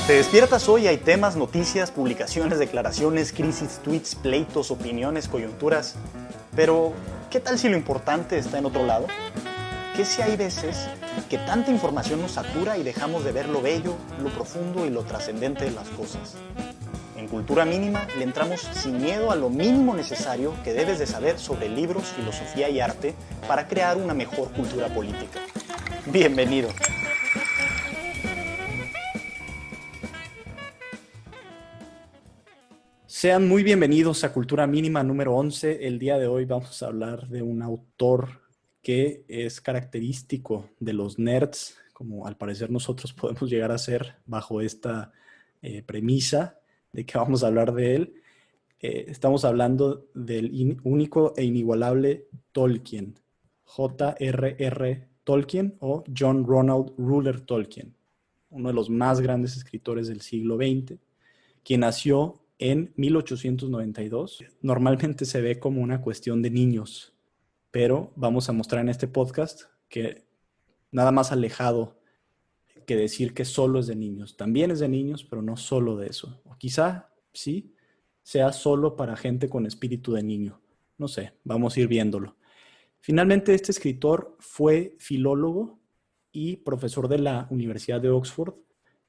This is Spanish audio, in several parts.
Te despiertas hoy, hay temas, noticias, publicaciones, declaraciones, crisis, tweets, pleitos, opiniones, coyunturas. Pero, ¿qué tal si lo importante está en otro lado? ¿Qué si hay veces que tanta información nos satura y dejamos de ver lo bello, lo profundo y lo trascendente de las cosas? En Cultura Mínima le entramos sin miedo a lo mínimo necesario que debes de saber sobre libros, filosofía y arte para crear una mejor cultura política. Bienvenido. Sean muy bienvenidos a Cultura Mínima número 11. El día de hoy vamos a hablar de un autor que es característico de los nerds, como al parecer nosotros podemos llegar a ser bajo esta premisa de que vamos a hablar de él. Estamos hablando del único e inigualable Tolkien, J.R.R. Tolkien o John Ronald Reuel Tolkien, uno de los más grandes escritores del siglo XX, quien nació en 1892. Normalmente se ve como una cuestión de niños, pero vamos a mostrar en este podcast que nada más alejado que decir que solo es de niños. También es de niños, pero no solo de eso. O quizá, sí, sea solo para gente con espíritu de niño. No sé, vamos a ir viéndolo. Finalmente, este escritor fue filólogo y profesor de la Universidad de Oxford.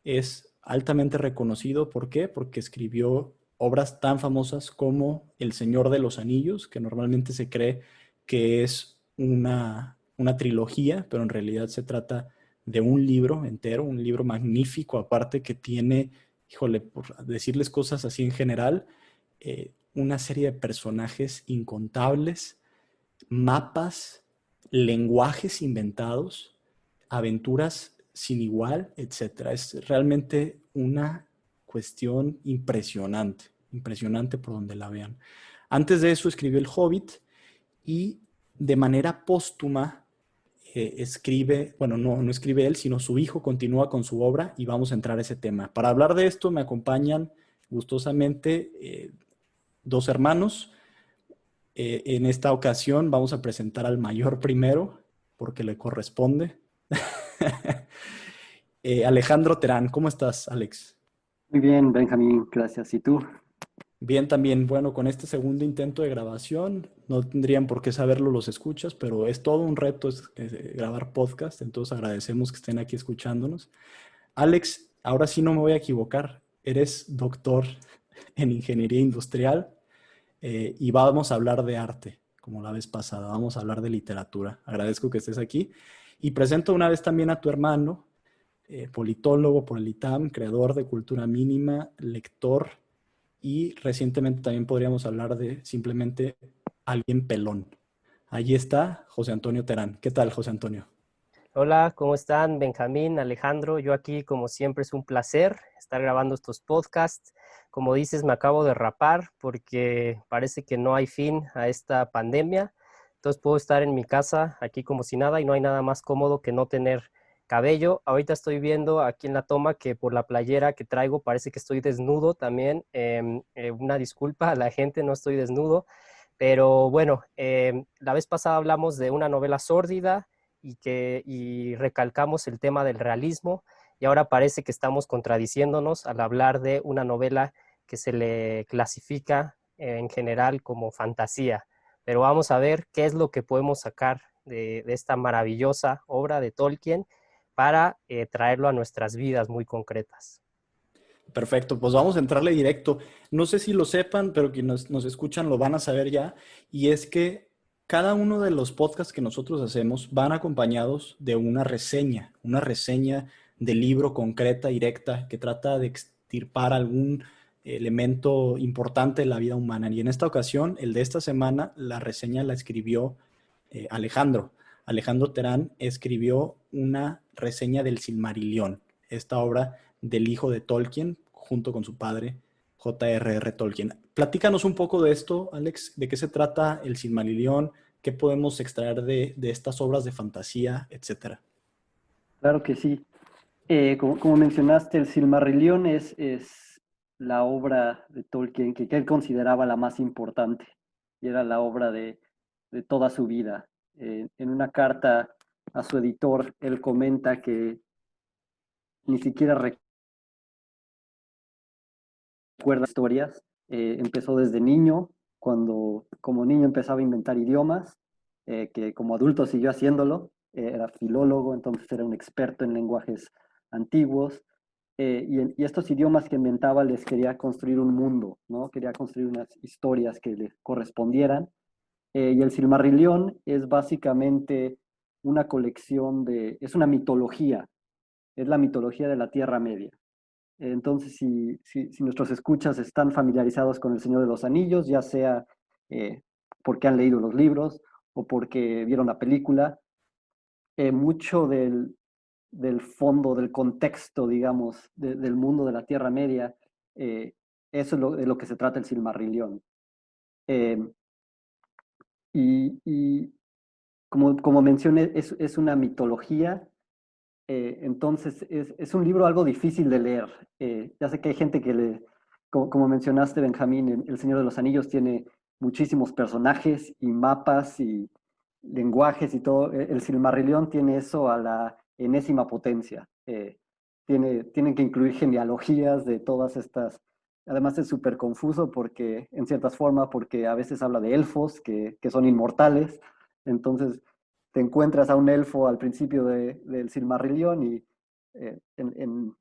Es altamente reconocido. ¿Por qué? Porque escribió obras tan famosas como El Señor de los Anillos, que normalmente se cree que es una trilogía, pero en realidad se trata de un libro entero, un libro magnífico, aparte que tiene, híjole, por decirles cosas así en general, una serie de personajes incontables, mapas, lenguajes inventados, aventuras sin igual, etcétera. Es realmente una cuestión impresionante, impresionante por donde la vean. Antes de eso escribió El Hobbit y de manera póstuma escribe, bueno, no escribe él, sino su hijo continúa con su obra y vamos a entrar a ese tema. Para hablar de esto me acompañan gustosamente dos hermanos. En esta ocasión vamos a presentar al mayor primero, porque le corresponde. Alejandro Terán, ¿cómo estás, Alex? Muy bien, Benjamín, gracias. ¿Y tú? Bien, también, bueno, con este segundo intento de grabación, no tendrían por qué saberlo los escuchas, pero es todo un reto grabar podcast, entonces agradecemos que estén aquí escuchándonos. Alex, ahora sí no me voy a equivocar, eres doctor en ingeniería industrial y vamos a hablar de arte, como la vez pasada, vamos a hablar de literatura. Agradezco que estés aquí y presento una vez también a tu hermano, politólogo por el ITAM, creador de Cultura Mínima, lector y recientemente también podríamos hablar de simplemente alguien pelón. Allí está José Antonio Terán. ¿Qué tal, José Antonio? Hola, ¿cómo están? Benjamín, Alejandro, yo aquí como siempre es un placer estar grabando estos podcasts. Como dices, me acabo de rapar porque parece que no hay fin a esta pandemia. Entonces puedo estar en mi casa aquí como si nada y no hay nada más cómodo que no tener cabello. Ahorita estoy viendo aquí en la toma que por la playera que traigo parece que estoy desnudo también. Una disculpa a la gente, no estoy desnudo. Pero bueno, la vez pasada hablamos de una novela sórdida y recalcamos el tema del realismo y ahora parece que estamos contradiciéndonos al hablar de una novela que se le clasifica en general como fantasía. Pero vamos a ver qué es lo que podemos sacar de esta maravillosa obra de Tolkien para traerlo a nuestras vidas muy concretas. Perfecto, pues vamos a entrarle directo. No sé si lo sepan, pero quienes nos escuchan lo van a saber ya. Y es que cada uno de los podcasts que nosotros hacemos van acompañados de una reseña de libro concreta, directa, que trata de extirpar algún elemento importante de la vida humana. Y en esta ocasión, el de esta semana, la reseña la escribió Alejandro. Alejandro Terán escribió una reseña del Silmarillion, esta obra del hijo de Tolkien, junto con su padre, J.R.R. Tolkien. Platícanos un poco de esto, Alex, de qué se trata el Silmarillion, qué podemos extraer de estas obras de fantasía, etcétera. Claro que sí. Como mencionaste, el Silmarillion es la obra de Tolkien que él consideraba la más importante y era la obra de toda su vida. En una carta a su editor, él comenta que ni siquiera recuerda historias. Empezó desde niño, cuando como niño empezaba a inventar idiomas, que como adulto siguió haciéndolo. Era filólogo, entonces era un experto en lenguajes antiguos. Y estos idiomas que inventaba les quería construir un mundo, ¿no? Quería construir unas historias que le correspondieran. Y el Silmarillion es básicamente una colección es una mitología, es la mitología de la Tierra Media. Entonces, si nuestros escuchas están familiarizados con El Señor de los Anillos, ya sea porque han leído los libros o porque vieron la película, mucho del fondo, del contexto, digamos, del mundo de la Tierra Media, eso es de lo que se trata el Silmarillion. Eh, y como mencioné, es una mitología. Entonces, es un libro algo difícil de leer. Ya sé que hay gente como mencionaste, Benjamín, El Señor de los Anillos tiene muchísimos personajes y mapas y lenguajes y todo. El Silmarillion tiene eso a la enésima potencia. Tienen que incluir genealogías de todas estas. Además es súper confuso porque, en ciertas formas, porque a veces habla de elfos que son inmortales. Entonces, te encuentras a un elfo al principio del Silmarillion y en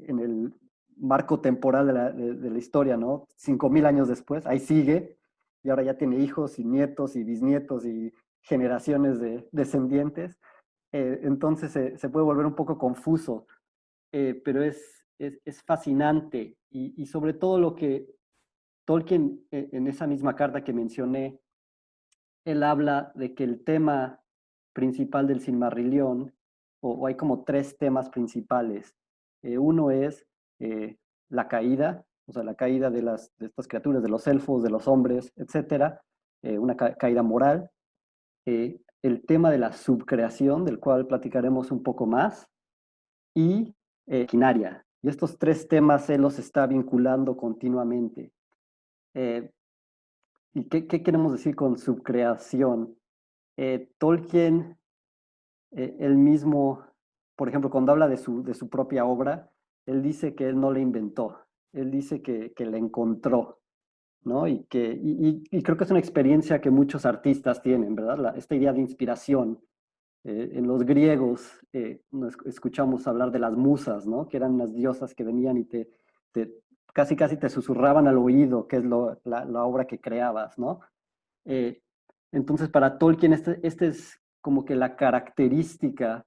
el marco temporal de la historia, ¿no? 5.000 años después, ahí sigue, y ahora ya tiene hijos y nietos y bisnietos y generaciones de descendientes. Entonces se puede volver un poco confuso, pero es fascinante y sobre todo lo que Tolkien, en esa misma carta que mencioné, él habla de que el tema principal del Silmarillion, o hay como tres temas principales. Uno es la caída, o sea, la caída de estas criaturas, de los elfos, de los hombres, etcétera, una caída moral. El tema de la subcreación, del cual platicaremos un poco más, y Quinaria. Y estos tres temas él los está vinculando continuamente. Eh, ¿Y qué queremos decir con subcreación? Tolkien, él mismo, por ejemplo, cuando habla de su propia obra, él dice que él no la inventó, él dice que la encontró, ¿no? Y creo que es una experiencia que muchos artistas tienen, ¿verdad? Esta idea de inspiración. En los griegos escuchamos hablar de las musas, ¿no? Que eran unas diosas que venían y te casi casi te susurraban al oído qué es la obra que creabas, ¿no? Eh, entonces, para Tolkien, este es como que la característica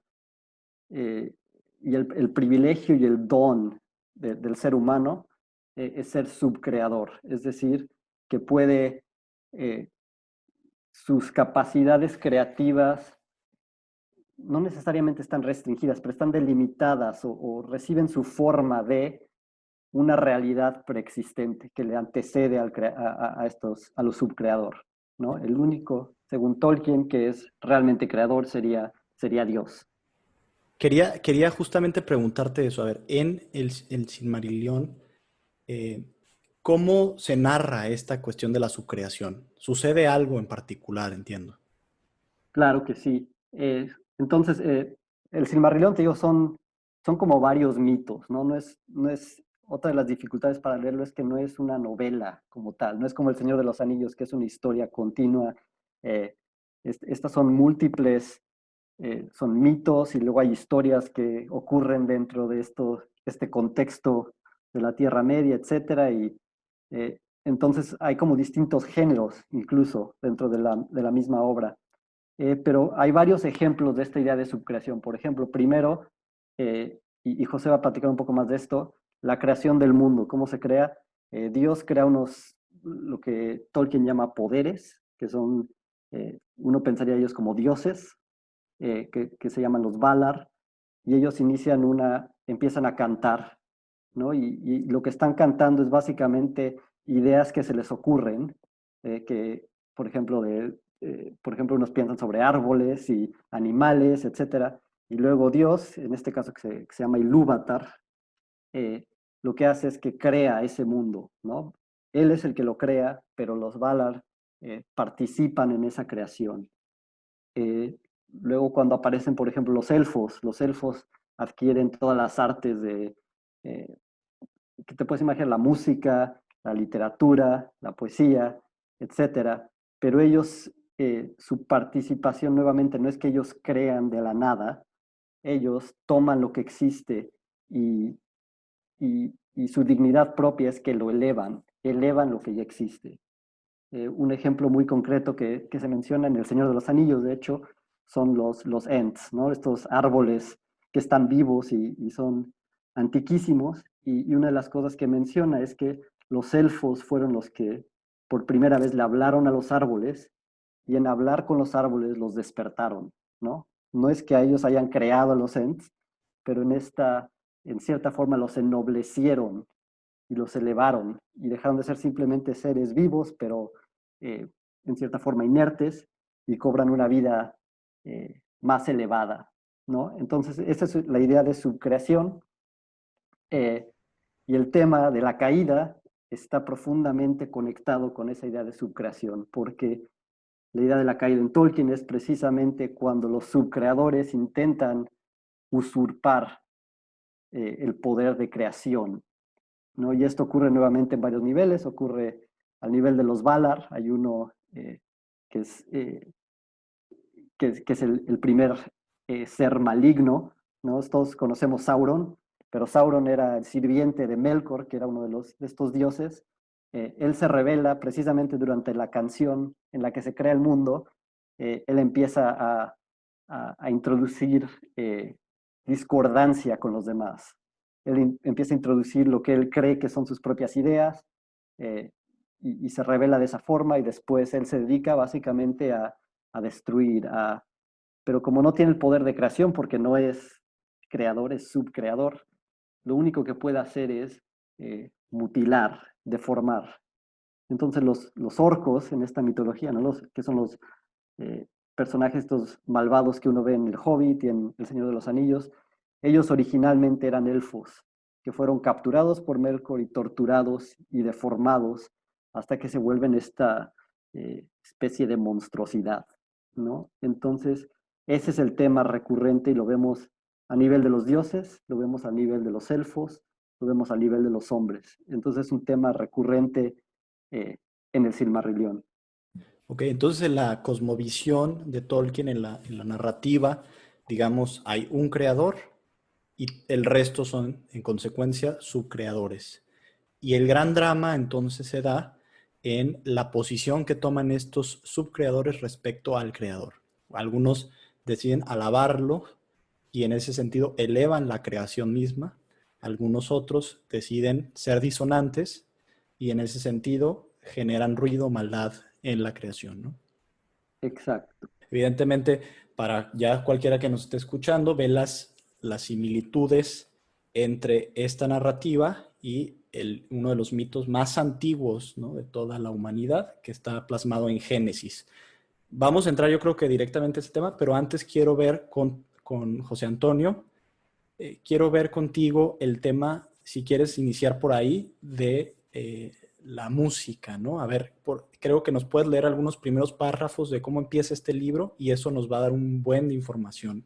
y el privilegio y el don del ser humano es ser subcreador, es decir, que puede, eh, sus capacidades creativas no necesariamente están restringidas, pero están delimitadas o reciben su forma de una realidad preexistente que le antecede a lo subcreador, ¿no? El único, según Tolkien, que es realmente creador sería Dios. Quería justamente preguntarte eso. A ver, en el Silmarillion, eh, ¿cómo se narra esta cuestión de la subcreación? ¿Sucede algo en particular, entiendo? Claro que sí. Entonces, el Silmarillion, te digo, son como varios mitos, ¿no? No es, otra de las dificultades para leerlo es que no es una novela como tal, no es como El Señor de los Anillos, que es una historia continua. Eh, Estas son múltiples, son mitos y luego hay historias que ocurren dentro de este contexto de la Tierra Media, etcétera, y entonces hay como distintos géneros incluso dentro de la misma obra. Pero hay varios ejemplos de esta idea de subcreación. Por ejemplo, primero, y José va a platicar un poco más de esto, la creación del mundo, cómo se crea. Dios crea lo que Tolkien llama poderes, que son, uno pensaría ellos como dioses, que se llaman los Valar, y ellos empiezan a cantar, ¿no? Y lo que están cantando es básicamente ideas que se les ocurren, que, por ejemplo, unos piensan sobre árboles y animales, etcétera, y luego Dios, en este caso que se llama Ilúvatar, eh, lo que hace es que crea ese mundo, ¿no? Él es el que lo crea, pero los Valar participan en esa creación. Eh, Luego cuando aparecen, por ejemplo, los elfos adquieren todas las artes eh, que te puedes imaginar, la música, la literatura, la poesía, etcétera, pero ellos, su participación nuevamente no es que ellos crean de la nada, ellos toman lo que existe y, y su dignidad propia es que lo elevan lo que ya existe. Un ejemplo muy concreto que se menciona en El Señor de los Anillos, de hecho, son los Ents, ¿no? Estos árboles que están vivos y son antiquísimos. Y una de las cosas que menciona es que los elfos fueron los que por primera vez le hablaron a los árboles y en hablar con los árboles los despertaron, ¿no? No es que a ellos hayan creado a los Ents, pero en cierta forma los ennoblecieron y los elevaron y dejaron de ser simplemente seres vivos, pero en cierta forma inertes y cobran una vida más elevada, ¿no? Entonces, esa es la idea de subcreación y el tema de la caída está profundamente conectado con esa idea de subcreación, porque la idea de la caída en Tolkien es precisamente cuando los subcreadores intentan usurpar el poder de creación, ¿no? Y esto ocurre nuevamente en varios niveles, ocurre al nivel de los Valar, hay uno que es, que es el primer ser maligno, ¿no? Todos conocemos Sauron, pero Sauron era el sirviente de Melkor, que era uno de estos dioses. Él se revela precisamente durante la canción en la que se crea el mundo, él empieza a introducir discordancia con los demás. Él empieza a introducir lo que él cree que son sus propias ideas eh, y se revela de esa forma y después él se dedica básicamente a destruir, pero como no tiene el poder de creación porque no es creador, es subcreador, lo único que puede hacer es mutilar, deformar. Entonces los orcos en esta mitología, ¿no? Que son los personajes estos malvados que uno ve en El Hobbit y en El Señor de los Anillos, ellos originalmente eran elfos, que fueron capturados por Melkor y torturados y deformados hasta que se vuelven esta especie de monstruosidad, ¿no? Entonces, ese es el tema recurrente y lo vemos a nivel de los dioses, lo vemos a nivel de los elfos, lo vemos a nivel de los hombres. Entonces, es un tema recurrente en el Silmarillion. Ok, entonces en la cosmovisión de Tolkien, en la narrativa, digamos, hay un creador y el resto son, en consecuencia, subcreadores. Y el gran drama entonces se da en la posición que toman estos subcreadores respecto al creador. Algunos deciden alabarlo y en ese sentido elevan la creación misma. Algunos otros deciden ser disonantes y en ese sentido generan ruido, maldad en la creación, ¿no? Exacto. Evidentemente, para ya cualquiera que nos esté escuchando, ve las similitudes entre esta narrativa y uno de los mitos más antiguos, ¿no?, de toda la humanidad, que está plasmado en Génesis. Vamos a entrar, yo creo que directamente a este tema, pero antes quiero ver con José Antonio, quiero ver contigo el tema, si quieres iniciar por ahí, de la música, ¿no? A ver, creo que nos puedes leer algunos primeros párrafos de cómo empieza este libro y eso nos va a dar un buen de información.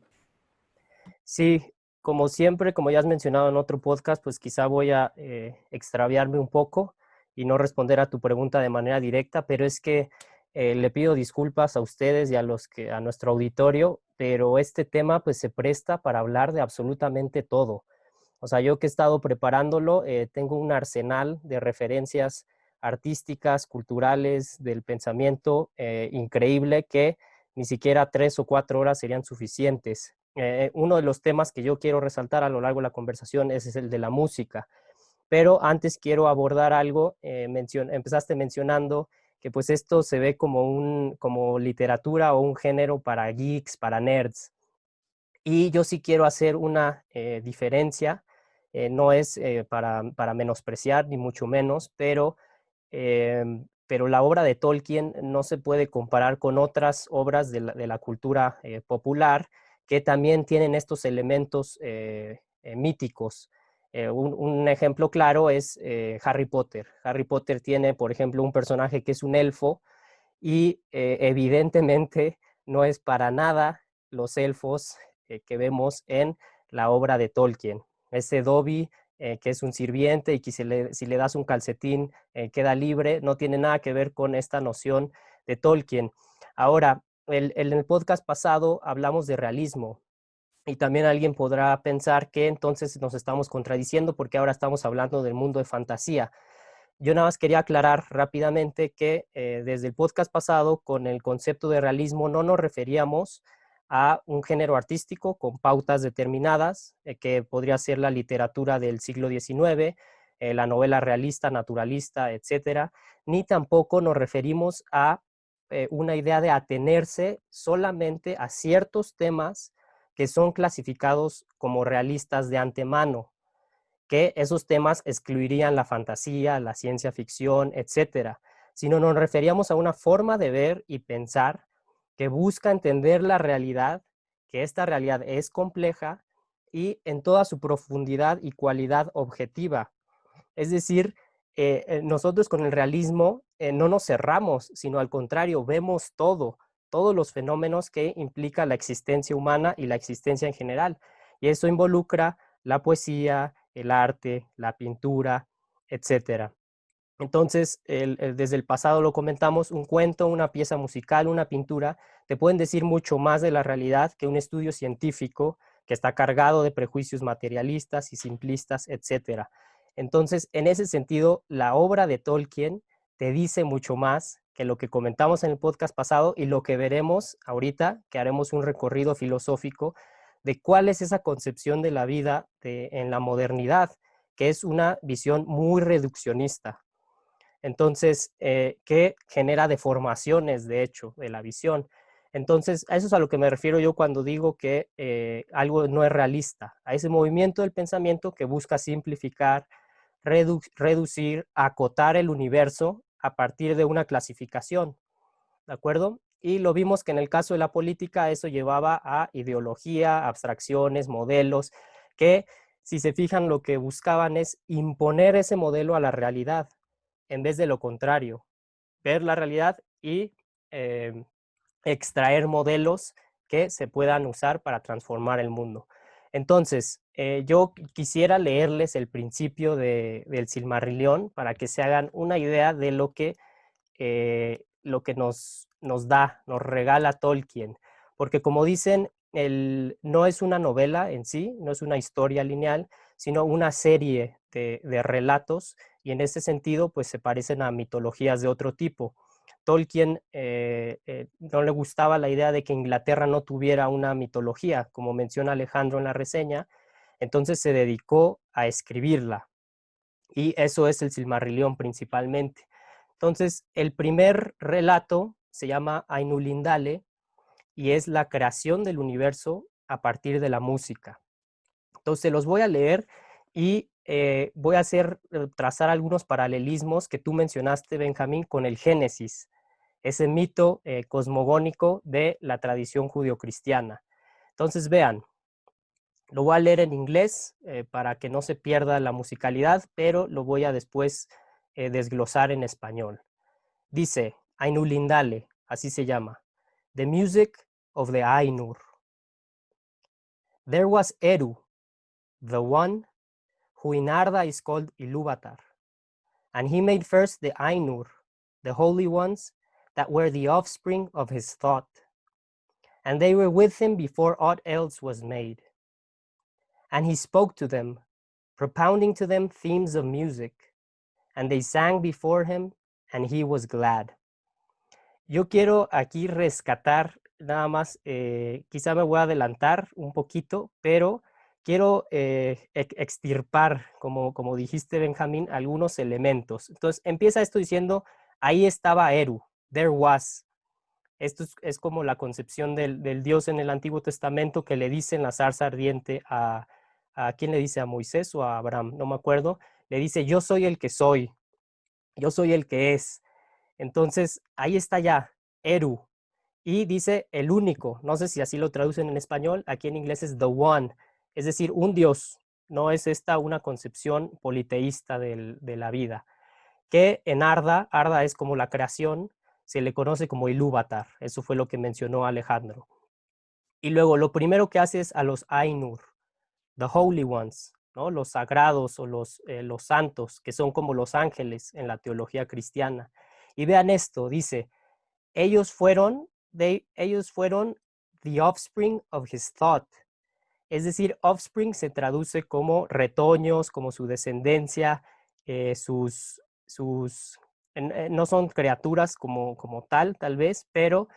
Sí, como siempre, como ya has mencionado en otro podcast, pues quizá voy a extraviarme un poco y no responder a tu pregunta de manera directa, pero es que le pido disculpas a ustedes y a nuestro auditorio, pero este tema pues se presta para hablar de absolutamente todo. O sea, yo que he estado preparándolo, tengo un arsenal de referencias artísticas, culturales, del pensamiento increíble que ni siquiera 3 o 4 horas serían suficientes. Uno de los temas que yo quiero resaltar a lo largo de la conversación es el de la música, pero antes quiero abordar algo, empezaste mencionando que pues esto se ve como literatura o un género para geeks, para nerds, y yo sí quiero hacer una diferencia, no es para menospreciar ni mucho menos, pero la obra de Tolkien no se puede comparar con otras obras de la cultura popular que también tienen estos elementos míticos. Un ejemplo claro es Harry Potter. Harry Potter tiene, por ejemplo, un personaje que es un elfo y evidentemente no es para nada los elfos que vemos en la obra de Tolkien. Ese Dobby que es un sirviente y que si le das un calcetín queda libre, no tiene nada que ver con esta noción de Tolkien. Ahora, en el podcast pasado hablamos de realismo y también alguien podrá pensar que entonces nos estamos contradiciendo porque ahora estamos hablando del mundo de fantasía. Yo nada más quería aclarar rápidamente que desde el podcast pasado con el concepto de realismo no nos referíamos a un género artístico con pautas determinadas, que podría ser la literatura del siglo XIX, la novela realista, naturalista, etcétera, ni tampoco nos referimos a una idea de atenerse solamente a ciertos temas que son clasificados como realistas de antemano, que esos temas excluirían la fantasía, la ciencia ficción, etcétera, sino nos referíamos a una forma de ver y pensar que busca entender la realidad, que esta realidad es compleja y en toda su profundidad y cualidad objetiva. Es decir, nosotros con el realismo no nos cerramos, sino al contrario, vemos todos los fenómenos que implica la existencia humana y la existencia en general. Y eso involucra la poesía, el arte, la pintura, etcétera. Entonces, desde el pasado lo comentamos, un cuento, una pieza musical, una pintura, te pueden decir mucho más de la realidad que un estudio científico que está cargado de prejuicios materialistas y simplistas, etcétera. Entonces, en ese sentido, la obra de Tolkien te dice mucho más que lo que comentamos en el podcast pasado y lo que veremos ahorita, que haremos un recorrido filosófico de cuál es esa concepción de la vida en la modernidad, que es una visión muy reduccionista. Entonces, que genera deformaciones, de hecho, de la visión. Entonces, a eso es a lo que me refiero yo cuando digo que algo no es realista, a ese movimiento del pensamiento que busca simplificar, reducir, acotar el universo a partir de una clasificación, ¿de acuerdo? Y lo vimos que en el caso de la política eso llevaba a ideología, abstracciones, modelos, que si se fijan lo que buscaban es imponer ese modelo a la realidad, en vez de lo contrario, ver la realidad y extraer modelos que se puedan usar para transformar el mundo. Entonces, yo quisiera leerles el principio del Silmarillion para que se hagan una idea de lo que nos regala Tolkien. Porque como dicen, no es una novela en sí, no es una historia lineal, sino una serie de relatos y en ese sentido pues se parecen a mitologías de otro tipo. Tolkien no le gustaba la idea de que Inglaterra no tuviera una mitología, como menciona Alejandro en la reseña, entonces se dedicó a escribirla y eso es el Silmarillion principalmente. Entonces, el primer relato se llama Ainulindale y es la creación del universo a partir de la música. Entonces, los voy a leer y voy a trazar algunos paralelismos que tú mencionaste, Benjamín, con el Génesis, ese mito cosmogónico de la tradición judio-cristiana. Entonces, vean, lo voy a leer en inglés para que no se pierda la musicalidad, pero lo voy a después desglosar en español. Dice, Ainulindale, así se llama, The Music of the Ainur. There was Eru, the one who in Arda is called Ilúvatar, and he made first the Ainur, the holy ones that were the offspring of his thought, and they were with him before aught else was made. And he spoke to them, propounding to them themes of music, and they sang before him, and he was glad. Yo quiero aquí rescatar nada más, quizá me voy a adelantar un poquito, pero quiero extirpar, como dijiste, Benjamín, algunos elementos. Entonces, empieza esto diciendo, ahí estaba Eru, there was. Esto es como la concepción del Dios en el Antiguo Testamento que le dice en la zarza ardiente ¿a quién le dice? ¿A Moisés o a Abraham? No me acuerdo. Le dice, yo soy el que soy, yo soy el que es. Entonces, ahí está ya, Eru. Y dice el único, no sé si así lo traducen en español, aquí en inglés es the one, es decir, un Dios. No es esta una concepción politeísta de la vida. Que en Arda es como la creación, se le conoce como Ilúvatar. Eso fue lo que mencionó Alejandro. Y luego lo primero que hace es a los Ainur, the holy ones, ¿no? Los sagrados o los santos, que son como los ángeles en la teología cristiana. Y vean esto, dice, ellos fueron the offspring of his thought. Es decir, offspring se traduce como retoños, como su descendencia, sus no son criaturas como tal vez, pero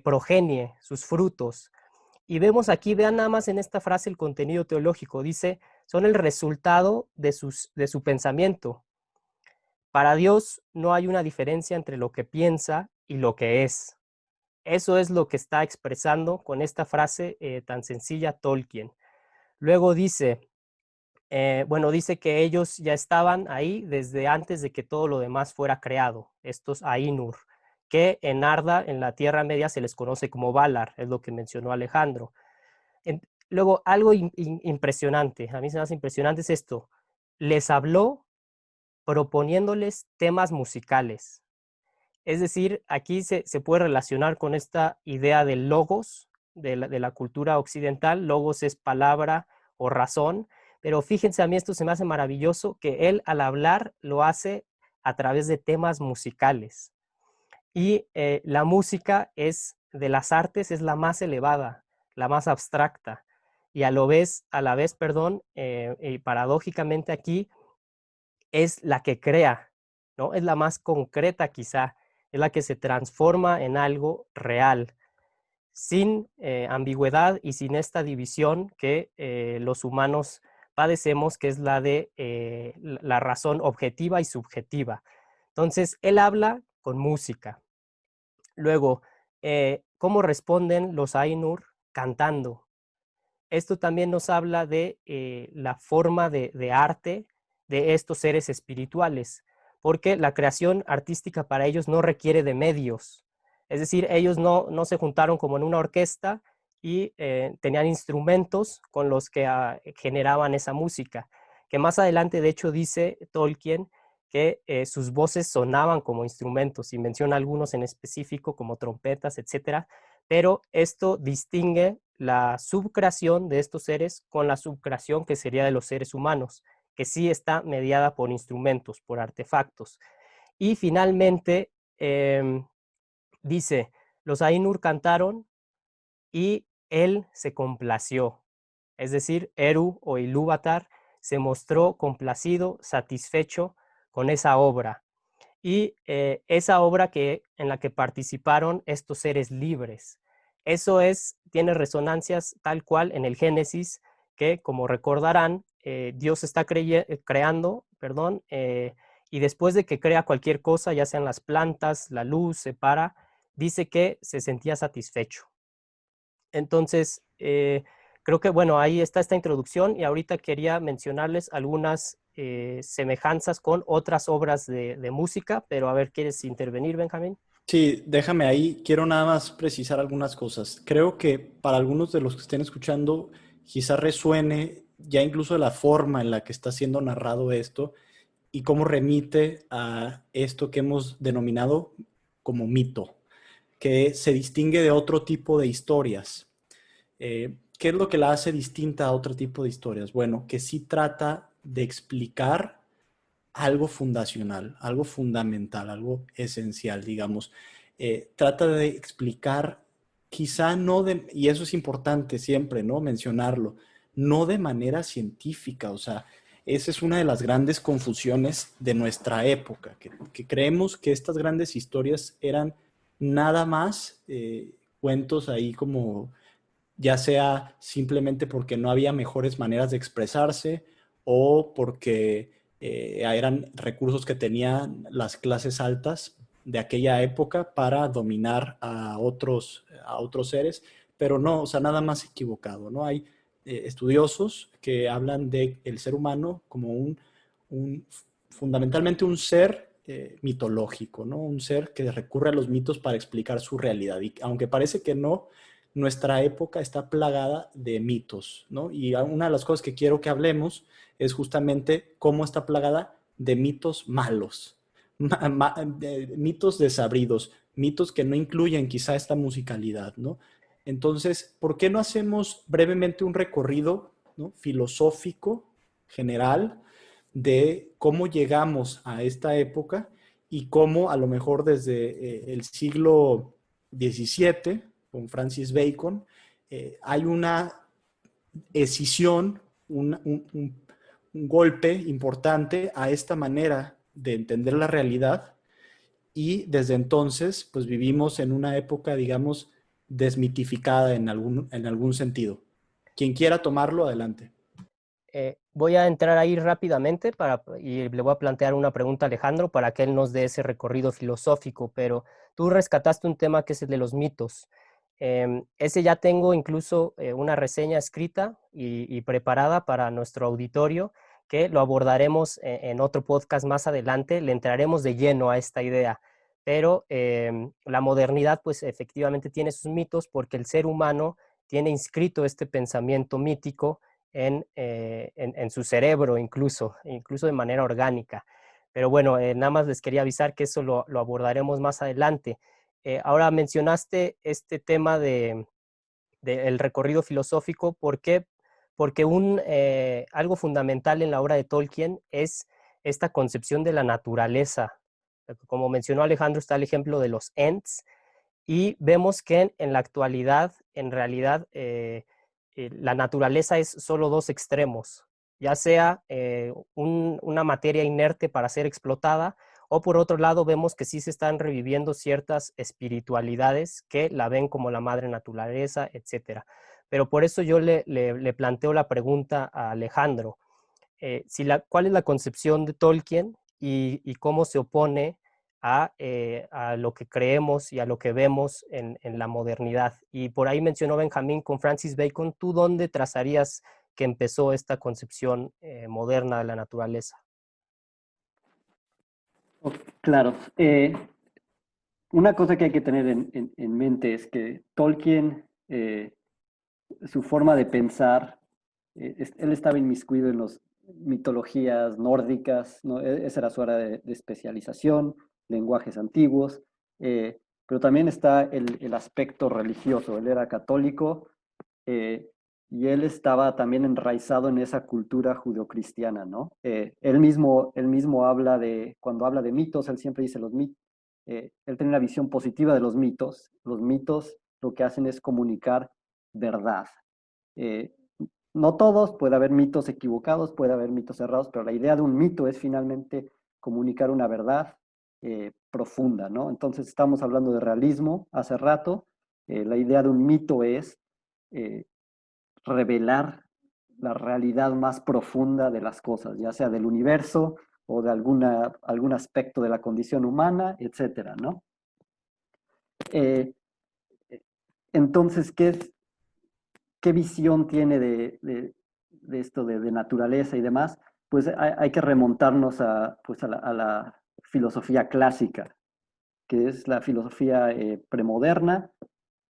progenie, sus frutos. Y vemos aquí, vean nada más en esta frase el contenido teológico, dice, son el resultado de su pensamiento. Para Dios no hay una diferencia entre lo que piensa y lo que es. Eso es lo que está expresando con esta frase tan sencilla Tolkien. Luego dice, dice que ellos ya estaban ahí desde antes de que todo lo demás fuera creado, estos Ainur, que en Arda, en la Tierra Media, se les conoce como Valar, es lo que mencionó Alejandro. Luego, algo impresionante, a mí se me hace impresionante es esto, les habló proponiéndoles temas musicales. Es decir, aquí se puede relacionar con esta idea del logos, de la cultura occidental. Logos es palabra o razón, pero fíjense, a mí esto se me hace maravilloso, que él al hablar lo hace a través de temas musicales. Y la música de las artes, es la más elevada, la más abstracta. Y a la vez, y paradójicamente aquí, es la que crea, ¿no? Es la más concreta quizá, es la que se transforma en algo real, sin ambigüedad y sin esta división que los humanos padecemos, que es la de la razón objetiva y subjetiva. Entonces, él habla con música. Luego, ¿cómo responden los Ainur? Cantando. Esto también nos habla de la forma de arte de estos seres espirituales, porque la creación artística para ellos no requiere de medios. Es decir, ellos no se juntaron como en una orquesta y tenían instrumentos con los que generaban esa música, que más adelante, de hecho, dice Tolkien que sus voces sonaban como instrumentos, y menciona algunos en específico como trompetas, etcétera, pero esto distingue la subcreación de estos seres con la subcreación que sería de los seres humanos, que sí está mediada por instrumentos, por artefactos. Y finalmente, dice, los Ainur cantaron y él se complació. Es decir, Eru o Ilúvatar se mostró complacido, satisfecho con esa obra. Y esa obra en la que participaron estos seres libres. Eso tiene resonancias tal cual en el Génesis, que como recordarán, Dios está creando, y después de que crea cualquier cosa, ya sean las plantas, la luz, dice que se sentía satisfecho. Entonces, creo que, bueno, ahí está esta introducción y ahorita quería mencionarles algunas semejanzas con otras obras de música, pero a ver, ¿quieres intervenir, Benjamín? Sí, déjame ahí. Quiero nada más precisar algunas cosas. Creo que para algunos de los que estén escuchando, quizás resuene ya incluso la forma en la que está siendo narrado esto y cómo remite a esto que hemos denominado como mito, que se distingue de otro tipo de historias. ¿Qué es lo que la hace distinta a otro tipo de historias? Bueno, que sí trata de explicar algo fundacional, algo fundamental, algo esencial, digamos. Trata de explicar, quizá no de, y eso es importante siempre, ¿no? Mencionarlo, no de manera científica, o sea, esa es una de las grandes confusiones de nuestra época, que creemos que estas grandes historias eran nada más cuentos ahí como, ya sea simplemente porque no había mejores maneras de expresarse o porque eran recursos que tenían las clases altas de aquella época para dominar a otros seres, pero no, o sea, nada más equivocado, ¿no? Hay estudiosos que hablan del ser humano como fundamentalmente un ser mitológico, ¿no? Un ser que recurre a los mitos para explicar su realidad. Y aunque parece que no, nuestra época está plagada de mitos, ¿no? Y una de las cosas que quiero que hablemos es justamente cómo está plagada de mitos malos, de mitos desabridos, mitos que no incluyen quizá esta musicalidad, ¿no? Entonces, ¿por qué no hacemos brevemente un recorrido, ¿no?, filosófico general de cómo llegamos a esta época y cómo a lo mejor desde el siglo XVII, con Francis Bacon, hay una escisión, un golpe importante a esta manera de entender la realidad, y desde entonces pues vivimos en una época, digamos, desmitificada en algún sentido. Quien quiera tomarlo, adelante. Voy a entrar ahí rápidamente y le voy a plantear una pregunta a Alejandro para que él nos dé ese recorrido filosófico, pero tú rescataste un tema que es el de los mitos. Ese ya tengo incluso una reseña escrita y preparada para nuestro auditorio, que lo abordaremos en otro podcast más adelante, le entraremos de lleno a esta idea, pero la modernidad pues efectivamente tiene sus mitos porque el ser humano tiene inscrito este pensamiento mítico en su cerebro incluso de manera orgánica. Pero bueno, nada más les quería avisar que eso lo abordaremos más adelante. Ahora mencionaste este tema el recorrido filosófico. ¿Por qué? Porque algo fundamental en la obra de Tolkien es esta concepción de la naturaleza. Como mencionó Alejandro, está el ejemplo de los Ents, y vemos que en la actualidad, en realidad, la naturaleza es solo dos extremos, ya sea una materia inerte para ser explotada, o por otro lado vemos que sí se están reviviendo ciertas espiritualidades que la ven como la madre naturaleza, etcétera. Pero por eso yo le planteo la pregunta a Alejandro, ¿cuál es la concepción de Tolkien y cómo se opone a lo que creemos y a lo que vemos en la modernidad? Y por ahí mencionó Benjamín con Francis Bacon. ¿Tú dónde trazarías que empezó esta concepción moderna de la naturaleza? Claro. Una cosa que hay que tener en mente es que Tolkien, su forma de pensar, él estaba inmiscuido en las mitologías nórdicas, ¿no? Esa era su área de especialización, lenguajes antiguos, pero también está el aspecto religioso. Él era católico, y él estaba también enraizado en esa cultura judeocristiana, ¿no? Él mismo cuando habla de mitos, él siempre dice los mitos. Él tiene una visión positiva de los mitos. Los mitos lo que hacen es comunicar verdad. Eh, no todos, puede haber mitos equivocados, puede haber mitos errados, pero la idea de un mito es finalmente comunicar una verdad profunda, ¿no? Entonces estamos hablando de realismo hace rato. La idea de un mito es eh, revelar la realidad más profunda de las cosas, ya sea del universo o de algún aspecto de la condición humana, etcétera, ¿no? Eh, entonces, ¿qué visión tiene de esto de naturaleza y demás? Pues hay que remontarnos a la filosofía clásica, que es la filosofía premoderna.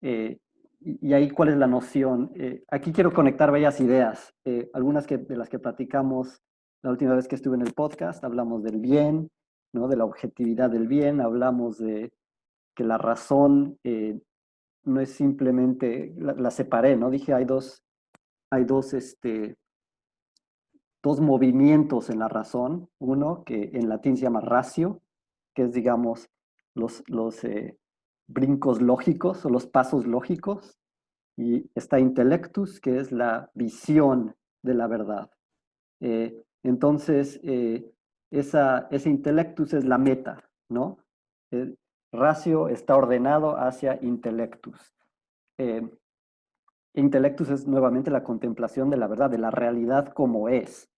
Y ahí, ¿cuál es la noción? Aquí quiero conectar varias ideas, algunas de las que platicamos la última vez que estuve en el podcast. Hablamos del bien, ¿no? De la objetividad del bien, hablamos de que la razón no es simplemente, la separé, ¿no? Dije, hay dos movimientos en la razón. Uno que en latín se llama ratio, que es, digamos, los brincos lógicos o los pasos lógicos. Y está intellectus, que es la visión de la verdad. Entonces, ese intellectus es la meta, ¿no? Ratio está ordenado hacia intellectus. Intellectus es nuevamente la contemplación de la verdad, de la realidad como es.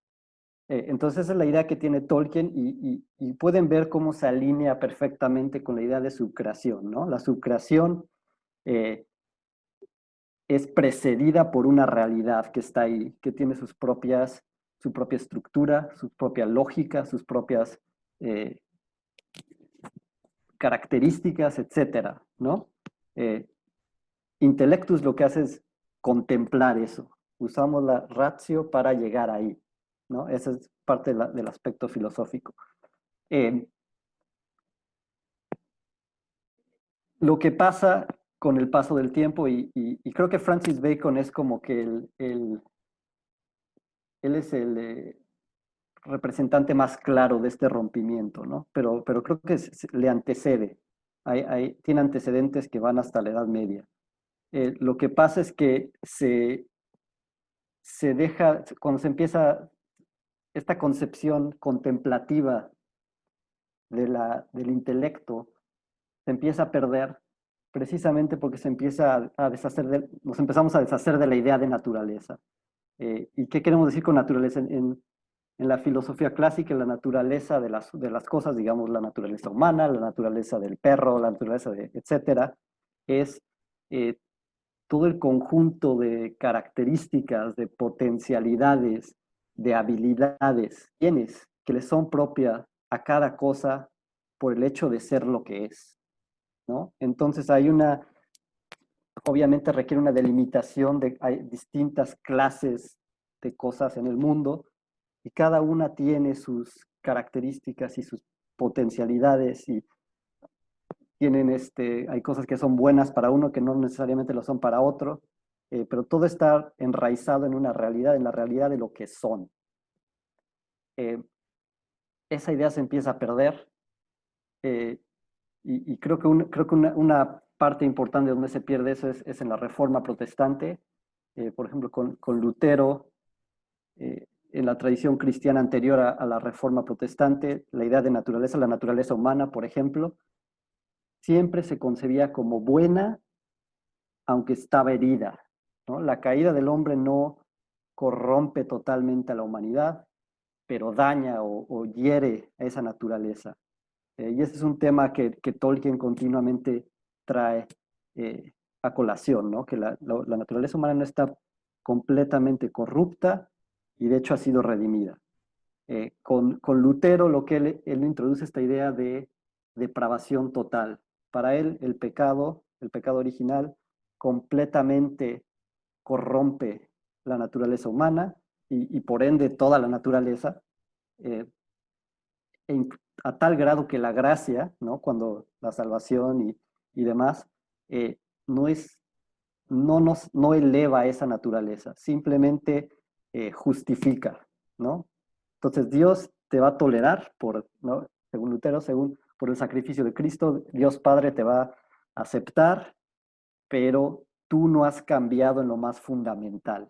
Entonces esa es la idea que tiene Tolkien, y pueden ver cómo se alinea perfectamente con la idea de subcreación, ¿no? La subcreación es precedida por una realidad que está ahí, que tiene su propia estructura, su propia lógica, sus propias características, etcétera, ¿no? Intellectus lo que hace es contemplar eso. Usamos la ratio para llegar ahí, ¿no? Esa es parte del aspecto filosófico. Lo que pasa con el paso del tiempo, y creo que Francis Bacon es como que él es representante más claro de este rompimiento, ¿no? Pero creo que le antecede, tiene antecedentes que van hasta la Edad Media. Lo que pasa es que se deja, cuando se empieza esta concepción contemplativa del intelecto, se empieza a perder precisamente porque se empieza a deshacer nos empezamos a deshacer de la idea de naturaleza. ¿Y qué queremos decir con naturaleza? En la filosofía clásica, la naturaleza de las cosas, digamos, la naturaleza humana, la naturaleza del perro, la naturaleza de, etcétera, es eh, todo el conjunto de características, de potencialidades, de habilidades, bienes que le son propias a cada cosa por el hecho de ser lo que es, ¿no? Entonces obviamente requiere una delimitación hay distintas clases de cosas en el mundo y cada una tiene sus características y sus potencialidades y hay cosas que son buenas para uno que no necesariamente lo son para otro, pero todo está enraizado en una realidad, en la realidad de lo que son. Esa idea se empieza a perder y creo que, una parte importante donde se pierde eso es en la Reforma Protestante, por ejemplo, con Lutero, en la tradición cristiana anterior a la Reforma Protestante, la idea de naturaleza, la naturaleza humana, por ejemplo, siempre se concebía como buena, aunque estaba herida, ¿no? La caída del hombre no corrompe totalmente a la humanidad, pero daña o hiere a esa naturaleza. Y ese es un tema que Tolkien continuamente trae a colación, ¿no? Que la naturaleza humana no está completamente corrupta y de hecho ha sido redimida. Con Lutero lo que él introduce esta idea de depravación total. Para él el pecado original, completamente corrompe la naturaleza humana y por ende toda la naturaleza, a tal grado que la gracia, ¿no? Cuando la salvación y demás, eh, no es, no eleva esa naturaleza, simplemente justifica, ¿no? Entonces Dios te va a tolerar ¿no? Según Lutero, por el sacrificio de Cristo, Dios Padre te va a aceptar, pero tú no has cambiado en lo más fundamental.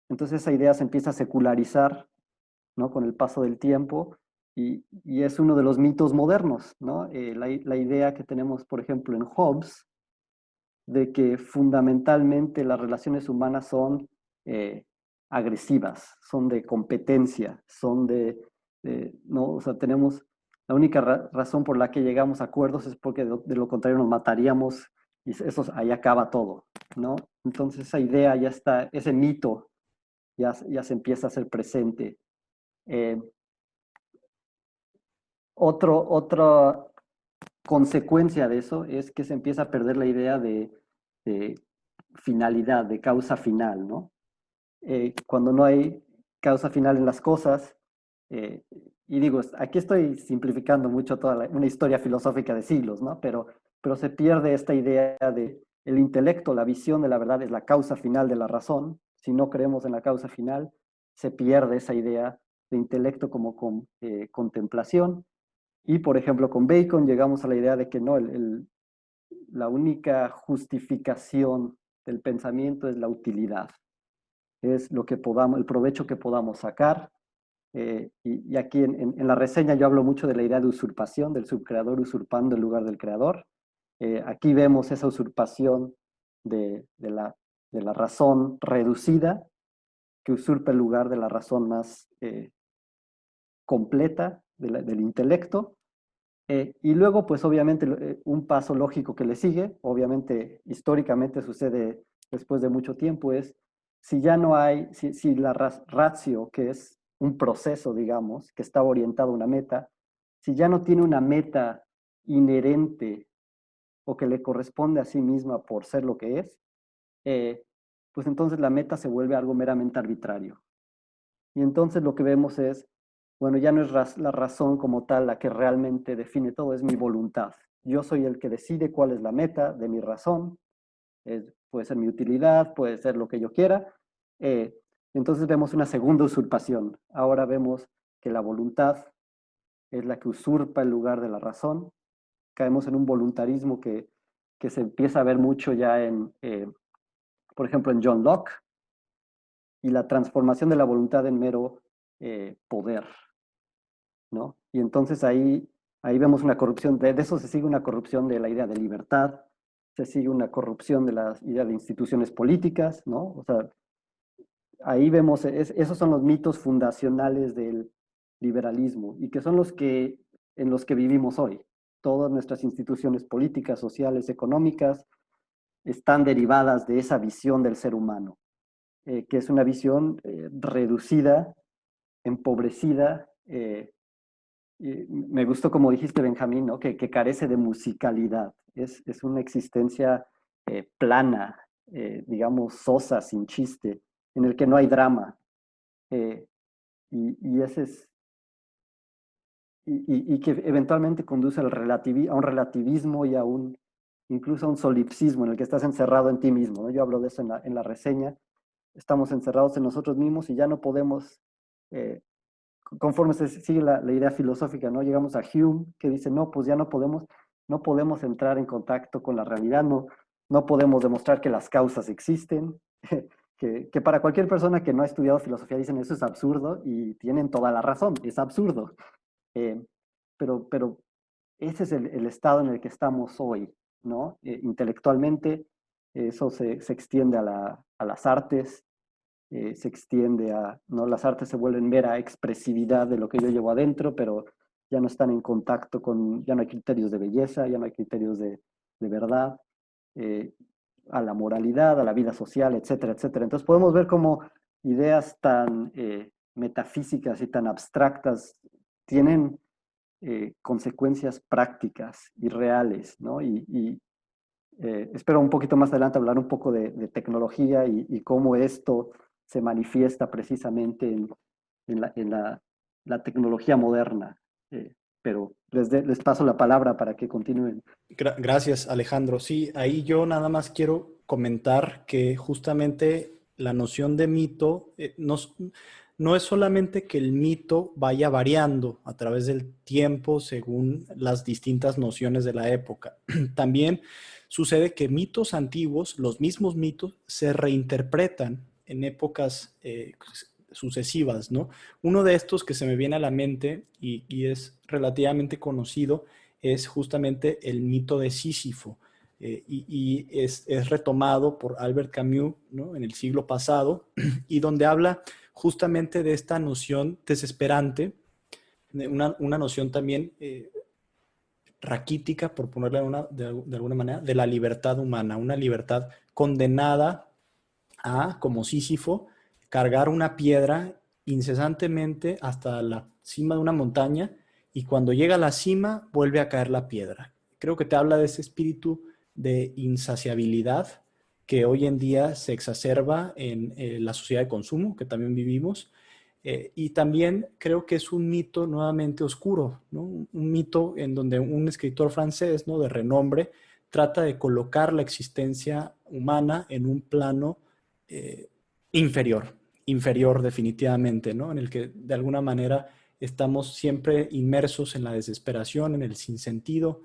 Entonces esa idea se empieza a secularizar, ¿no? Con el paso del tiempo y es uno de los mitos modernos, ¿no? La idea que tenemos, por ejemplo, en Hobbes, de que fundamentalmente las relaciones humanas son agresivas, son de competencia, son no, o sea, tenemos, la única razón por la que llegamos a acuerdos es porque de lo contrario nos mataríamos y eso, ahí acaba todo, ¿no? Entonces esa idea ya está, ese mito ya se empieza a hacer presente. Otra consecuencia de eso es que se empieza a perder la idea de finalidad, de causa final, ¿no? Cuando no hay causa final en las cosas, y digo, aquí estoy simplificando mucho una historia filosófica de siglos, ¿no? Pero se pierde esta idea de el intelecto, la visión de la verdad es la causa final de la razón. Si no creemos en la causa final, se pierde esa idea de intelecto como contemplación. Y, por ejemplo, con Bacon llegamos a la idea de que no, la única justificación del pensamiento es la utilidad, es el provecho que podamos sacar. Y aquí en la reseña yo hablo mucho de la idea de usurpación, del subcreador usurpando el lugar del creador. Aquí vemos esa usurpación de la razón reducida, que usurpa el lugar de la razón más completa, del intelecto. Y luego, pues obviamente, un paso lógico que le sigue, obviamente históricamente sucede después de mucho tiempo, es si ya no hay, si la ratio, que es un proceso, digamos, que está orientado a una meta, si ya no tiene una meta inherente o que le corresponde a sí misma por ser lo que es, pues entonces la meta se vuelve algo meramente arbitrario. Y entonces lo que vemos es, bueno, ya no es la razón como tal la que realmente define todo, es mi voluntad. Yo soy el que decide cuál es la meta de mi razón, puede ser mi utilidad, puede ser lo que yo quiera, Entonces vemos una segunda usurpación. Ahora vemos que la voluntad es la que usurpa el lugar de la razón. Caemos en un voluntarismo que se empieza a ver mucho ya por ejemplo, en John Locke, y la transformación de la voluntad en mero poder, ¿no? Y entonces ahí vemos una corrupción, de eso se sigue una corrupción de la idea de libertad, se sigue una corrupción de la idea de instituciones políticas, ¿no? O sea, ahí vemos, esos son los mitos fundacionales del liberalismo y que son en los que vivimos hoy. Todas nuestras instituciones políticas, sociales, económicas, están derivadas de esa visión del ser humano, que es una visión reducida, empobrecida. Y me gustó como dijiste, Benjamín, ¿no? Que carece de musicalidad. Es una existencia plana, digamos, sosa, sin chiste, en el que no hay drama. Eh, y ese es, y que eventualmente conduce a un relativismo y incluso a un solipsismo en el que estás encerrado en ti mismo, ¿no? Yo hablo de eso en la reseña. Estamos encerrados en nosotros mismos y ya no podemos, conforme se sigue la idea filosófica, ¿no? Llegamos a Hume, que dice, no, pues ya no podemos entrar en contacto con la realidad, no podemos demostrar que las causas existen, que para cualquier persona que no ha estudiado filosofía dicen eso es absurdo y tienen toda la razón, es absurdo. Eh, pero ese es el estado en el que estamos hoy, ¿no? Intelectualmente, eso se extiende a las artes, se extiende ¿no? Las artes se vuelven mera expresividad de lo que yo llevo adentro, pero ya no están en contacto ya no hay criterios de belleza, ya no hay criterios de verdad, eh, a la moralidad, a la vida social, etcétera, etcétera. Entonces podemos ver cómo ideas tan metafísicas y tan abstractas tienen consecuencias prácticas y reales, ¿no? Espero un poquito más adelante hablar un poco de tecnología y cómo esto se manifiesta precisamente en la tecnología moderna. Pero les paso la palabra para que continúen. Gracias, Alejandro. Sí, ahí yo nada más quiero comentar que justamente la noción de mito no es solamente que el mito vaya variando a través del tiempo según las distintas nociones de la época. También sucede que mitos antiguos, los mismos mitos, se reinterpretan en épocas sucesivas, ¿no? Uno de estos que se me viene a la mente y es relativamente conocido es justamente el mito de Sísifo. Y es retomado por Albert Camus, ¿no? En el siglo pasado, y donde habla justamente de esta noción desesperante, de una noción también raquítica, por ponerla de alguna manera, de la libertad humana, una libertad condenada a, como Sísifo, cargar una piedra incesantemente hasta la cima de una montaña, y cuando llega a la cima vuelve a caer la piedra. Creo que te habla de ese espíritu de insaciabilidad que hoy en día se exacerba en la sociedad de consumo que también vivimos. Y también creo que es un mito nuevamente oscuro, ¿no? Un mito en donde un escritor francés, ¿no? De renombre trata de colocar la existencia humana en un plano eh, inferior definitivamente, ¿no? En el que de alguna manera estamos siempre inmersos en la desesperación, en el sinsentido,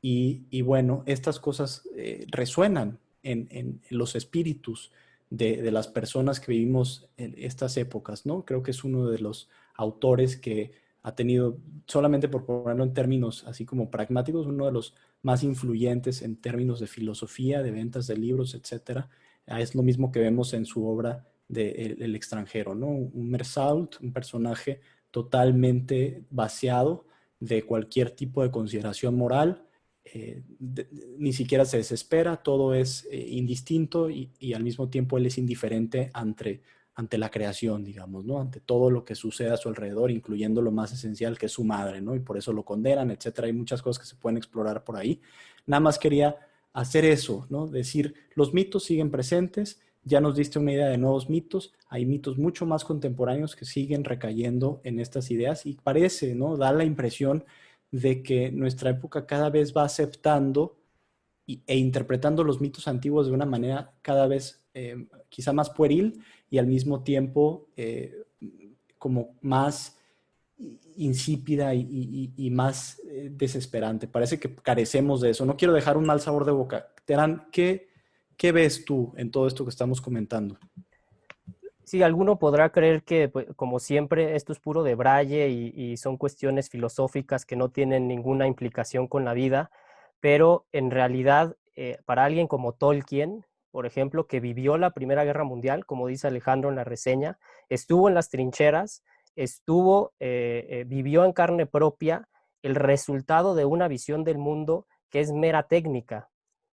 y bueno, estas cosas resuenan en los espíritus de las personas que vivimos en estas épocas, ¿no? Creo que es uno de los autores que ha tenido, solamente por ponerlo en términos así como pragmáticos, uno de los más influyentes en términos de filosofía, de ventas de libros, etcétera. Es lo mismo que vemos en su obra de El extranjero, ¿no? Un Mersault, un personaje totalmente vaciado de cualquier tipo de consideración moral, ni siquiera se desespera, todo es indistinto y al mismo tiempo él es indiferente ante la creación, digamos, ¿no? Ante todo lo que sucede a su alrededor, incluyendo lo más esencial que es su madre, ¿no? Y por eso lo condenan, etcétera. Hay muchas cosas que se pueden explorar por ahí. Nada más quería hacer eso, ¿no? Decir, los mitos siguen presentes, ya nos diste una idea de nuevos mitos, hay mitos mucho más contemporáneos que siguen recayendo en estas ideas y parece, ¿no? Da la impresión de que nuestra época cada vez va aceptando e interpretando los mitos antiguos de una manera cada vez quizá más pueril y al mismo tiempo como más insípida y más desesperante. Parece que carecemos de eso. No quiero dejar un mal sabor de boca. Terán, ¿qué ves tú en todo esto que estamos comentando? Sí, alguno podrá creer que, pues, como siempre, esto es puro de braille y son cuestiones filosóficas que no tienen ninguna implicación con la vida, pero en realidad, para alguien como Tolkien, por ejemplo, que vivió la Primera Guerra Mundial, como dice Alejandro en la reseña, estuvo en las trincheras, vivió en carne propia el resultado de una visión del mundo que es mera técnica,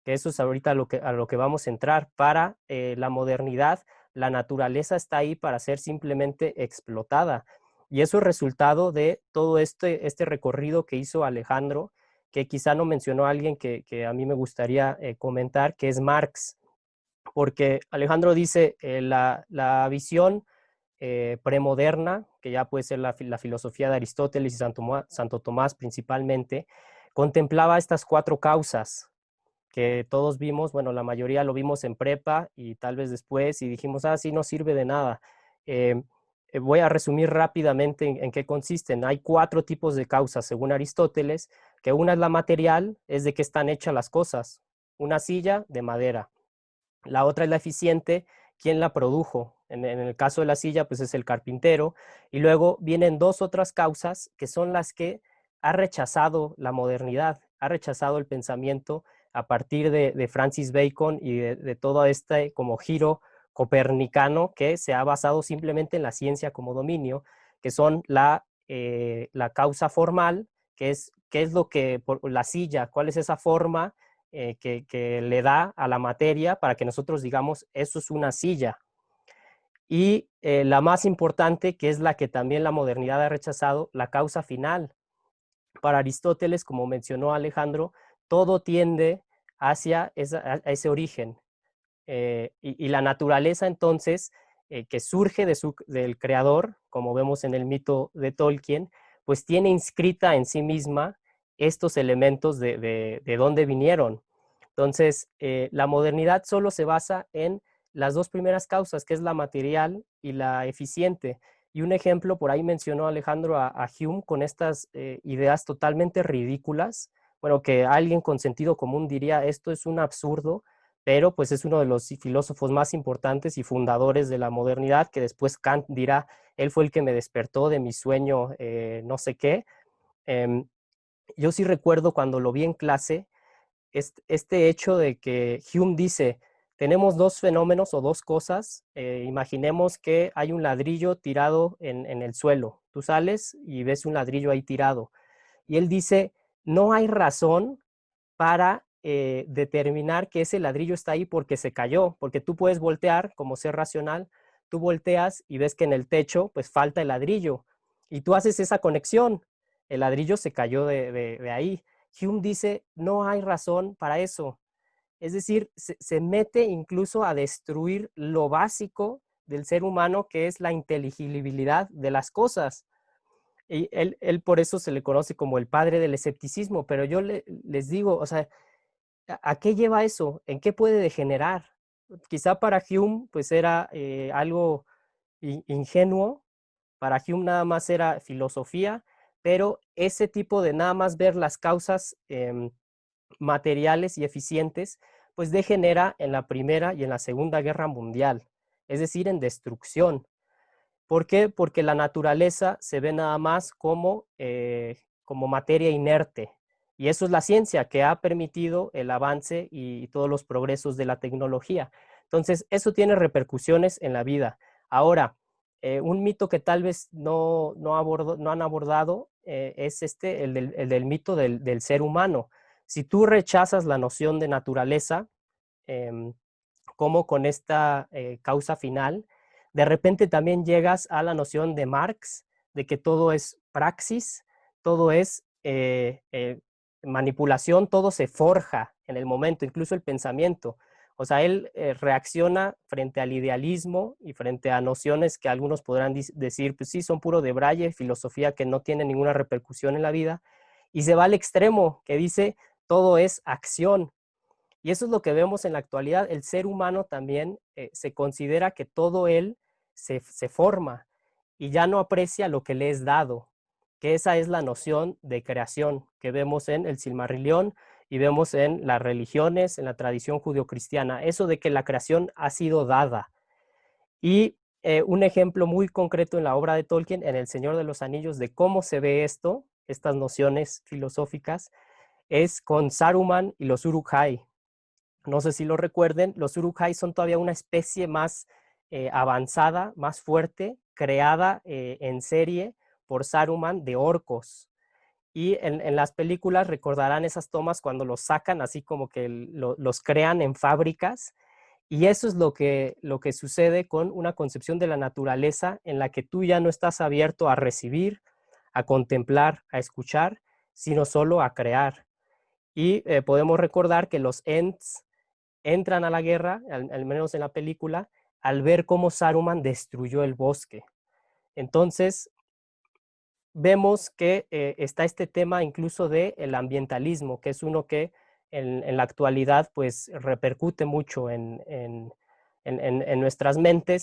que eso es ahorita a lo que vamos a entrar. Para la modernidad, la naturaleza está ahí para ser simplemente explotada. Y eso es resultado de todo este recorrido que hizo Alejandro, que quizá no mencionó a alguien que a mí me gustaría comentar, que es Marx. Porque Alejandro dice, la visión premoderna, que ya puede ser la filosofía de Aristóteles y Santo Tomás principalmente, contemplaba estas cuatro causas que todos vimos, bueno, la mayoría lo vimos en prepa y tal vez después y dijimos, sí, no sirve de nada. Eh, Voy a resumir rápidamente en qué consisten. Hay 4 tipos de causas, según Aristóteles, que una es la material, es de qué están hechas las cosas. Una silla de madera. La otra es la eficiente, ¿quién la produjo? En el caso de la silla, pues es el carpintero. Y luego vienen 2 otras causas que son las que ha rechazado la modernidad, ha rechazado el pensamiento a partir de Francis Bacon y de todo este como giro copernicano que se ha basado simplemente en la ciencia como dominio, que son la causa formal, que es qué es lo que, por la silla, cuál es esa forma que le da a la materia para que nosotros digamos, eso es una silla. Y la más importante, que es la que también la modernidad ha rechazado, la causa final. Para Aristóteles, como mencionó Alejandro, todo tiende hacia a ese origen. Y la naturaleza, entonces, que surge del creador, como vemos en el mito de Tolkien, pues tiene inscrita en sí misma estos elementos de dónde vinieron. Entonces, la modernidad solo se basa en las 2 primeras causas, que es la material y la eficiente. Y un ejemplo, por ahí mencionó Alejandro a Hume con estas ideas totalmente ridículas, bueno, que alguien con sentido común diría, esto es un absurdo, pero pues es uno de los filósofos más importantes y fundadores de la modernidad, que después Kant dirá, él fue el que me despertó de mi sueño, no sé qué. Eh, yo sí recuerdo cuando lo vi en clase, este hecho de que Hume dice, tenemos 2 fenómenos o 2 cosas, imaginemos que hay un ladrillo tirado en el suelo, tú sales y ves un ladrillo ahí tirado, y él dice, no hay razón para determinar que ese ladrillo está ahí porque se cayó, porque tú puedes voltear como ser racional, tú volteas y ves que en el techo pues falta el ladrillo y tú haces esa conexión, el ladrillo se cayó de ahí. Hume dice, no hay razón para eso. Es decir, se mete incluso a destruir lo básico del ser humano, que es la inteligibilidad de las cosas. Y él por eso se le conoce como el padre del escepticismo, pero yo les digo, o sea, ¿a qué lleva eso? ¿En qué puede degenerar? Quizá para Hume pues era algo ingenuo, para Hume nada más era filosofía, pero ese tipo de nada más ver las causas materiales y eficientes, pues degenera en la Primera y en la Segunda Guerra Mundial, es decir, en destrucción. ¿Por qué? Porque la naturaleza se ve nada más como materia inerte. Y eso es la ciencia que ha permitido el avance y todos los progresos de la tecnología. Entonces, eso tiene repercusiones en la vida. Ahora, un mito que tal vez no han abordado es el del mito del ser humano. Si tú rechazas la noción de naturaleza, eh, como con esta causa final, de repente también llegas a la noción de Marx, de que todo es praxis, todo es manipulación, todo se forja en el momento, incluso el pensamiento. O sea, él reacciona frente al idealismo y frente a nociones que algunos podrán decir, pues sí, son puro de braille, filosofía que no tiene ninguna repercusión en la vida, y se va al extremo que dice, todo es acción. Y eso es lo que vemos en la actualidad. El ser humano también se considera que todo él se forma y ya no aprecia lo que le es dado, que esa es la noción de creación que vemos en el Silmarillion y vemos en las religiones, en la tradición judeocristiana, eso de que la creación ha sido dada. Y un ejemplo muy concreto en la obra de Tolkien, en El Señor de los Anillos, de cómo se ve esto, estas nociones filosóficas, es con Saruman y los Uruk-hai. No sé si lo recuerden, los Uruk-hai son todavía una especie más avanzada, más fuerte, creada en serie por Saruman de orcos. Y en las películas recordarán esas tomas cuando los sacan, así como que los crean en fábricas. Y eso es lo que sucede con una concepción de la naturaleza en la que tú ya no estás abierto a recibir, a contemplar, a escuchar, sino solo a crear. Y podemos recordar que los Ents entran a la guerra, al menos en la película, al ver cómo Saruman destruyó el bosque. Entonces, vemos que está este tema incluso del ambientalismo, que es uno que en la actualidad pues repercute mucho en nuestras mentes